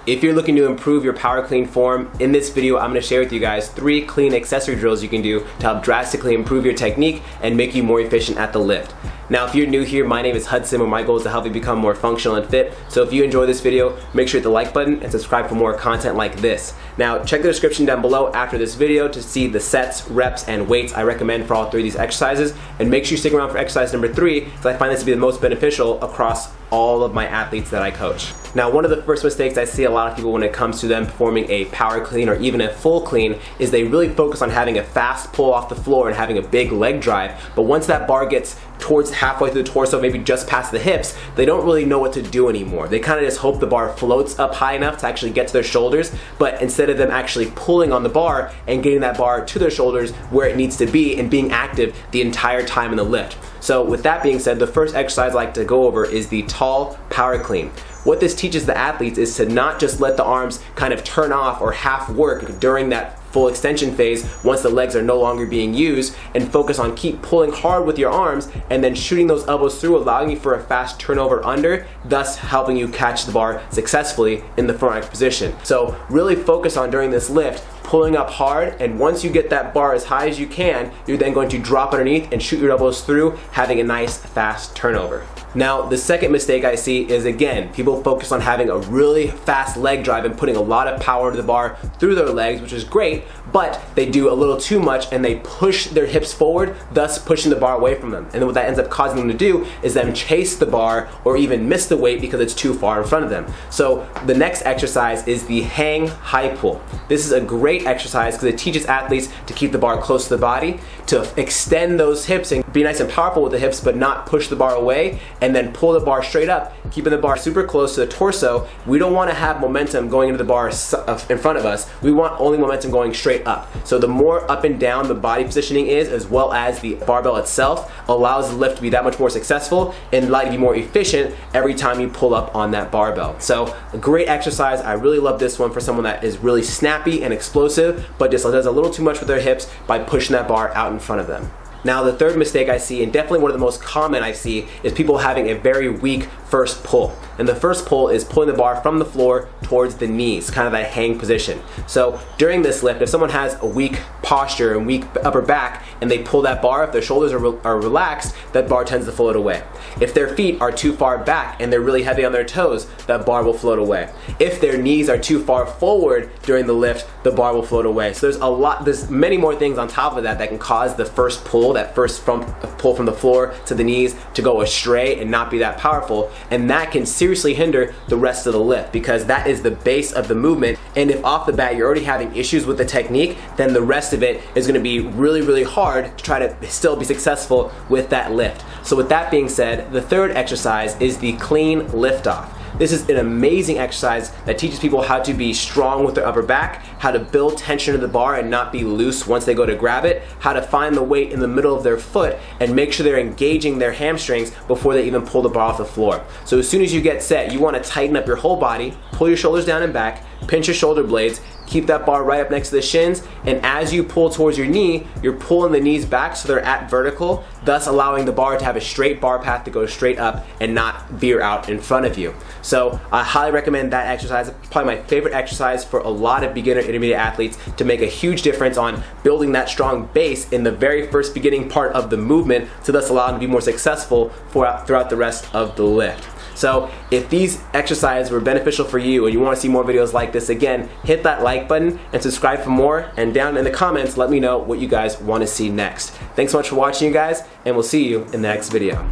If you're looking to improve your power clean form, in this video I'm going to share with you guys 3 clean accessory drills you can do to help drastically improve your technique and make you more efficient at the lift. Now, if you're new here, my name is Hudson, and my goal is to help you become more functional and fit. So if you enjoy this video, make sure to hit the like button and subscribe for more content like this. Now, check the description down below after this video to see the sets, reps, and weights I recommend for all 3 of these exercises. And make sure you stick around for exercise number 3, because I find this to be the most beneficial across all of my athletes that I coach. Now, one of the first mistakes I see a lot of people when it comes to them performing a power clean or even a full clean is they really focus on having a fast pull off the floor and having a big leg drive. But once that bar gets towards halfway through the torso, maybe just past the hips, they don't really know what to do anymore. They kind of just hope the bar floats up high enough to actually get to their shoulders, but instead of them actually pulling on the bar and getting that bar to their shoulders where it needs to be and being active the entire time in the lift. So with that being said, the first exercise I like to go over is the tall power clean. What this teaches the athletes is to not just let the arms kind of turn off or half work during that full extension phase once the legs are no longer being used, and focus on keep pulling hard with your arms and then shooting those elbows through, allowing you for a fast turnover under, thus helping you catch the bar successfully in the front rack position. So really focus on during this lift pulling up hard, and once you get that bar as high as you can, you're then going to drop underneath and shoot your elbows through, having a nice fast turnover. Now, the second mistake I see is, again, people focus on having a really fast leg drive and putting a lot of power into the bar through their legs, which is great, but they do a little too much and they push their hips forward, thus pushing the bar away from them. And then what that ends up causing them to do is them chase the bar or even miss the weight because it's too far in front of them. So the next exercise is the hang high pull. This is a great exercise because it teaches athletes to keep the bar close to the body, to extend those hips and be nice and powerful with the hips, but not push the bar away, and then pull the bar straight up, keeping the bar super close to the torso. We don't want to have momentum going into the bar in front of us. We want only momentum going straight up. So the more up and down the body positioning is, as well as the barbell itself, allows the lift to be that much more successful and allow you to be more efficient every time you pull up on that barbell. So a great exercise. I really love this one for someone that is really snappy and explosive, but just does a little too much with their hips by pushing that bar out in front of them. Now, the third mistake I see, and definitely one of the most common I see, is people having a very weak first pull. And the first pull is pulling the bar from the floor towards the knees, kind of that hang position. So during this lift, if someone has a weak posture and weak upper back and they pull that bar, if their shoulders are relaxed, that bar tends to float away. If their feet are too far back and they're really heavy on their toes, that bar will float away. If their knees are too far forward during the lift, the bar will float away. So there's many more things on top of that that can cause the first pull, that first pull from the floor to the knees, to go astray and not be that powerful. And that can seriously hinder the rest of the lift, because that is the base of the movement. And if off the bat you're already having issues with the technique, then the rest of it is going to be really, really hard to try to still be successful with that lift. So with that being said, the third exercise is the clean lift off. This is an amazing exercise that teaches people how to be strong with their upper back, how to build tension in the bar and not be loose once they go to grab it, how to find the weight in the middle of their foot and make sure they're engaging their hamstrings before they even pull the bar off the floor. So as soon as you get set, you want to tighten up your whole body, pull your shoulders down and back, pinch your shoulder blades, keep that bar right up next to the shins, and as you pull towards your knee, you're pulling the knees back so they're at vertical, thus allowing the bar to have a straight bar path to go straight up and not veer out in front of you. So I highly recommend that exercise. It's probably my favorite exercise for a lot of beginner intermediate athletes to make a huge difference on building that strong base in the very first beginning part of the movement, to thus allow them to be more successful throughout the rest of the lift. So if these exercises were beneficial for you and you want to see more videos like this, again, hit that like button and subscribe for more, and down in the comments let me know what you guys want to see next. Thanks so much for watching, you guys, and we'll see you in the next video.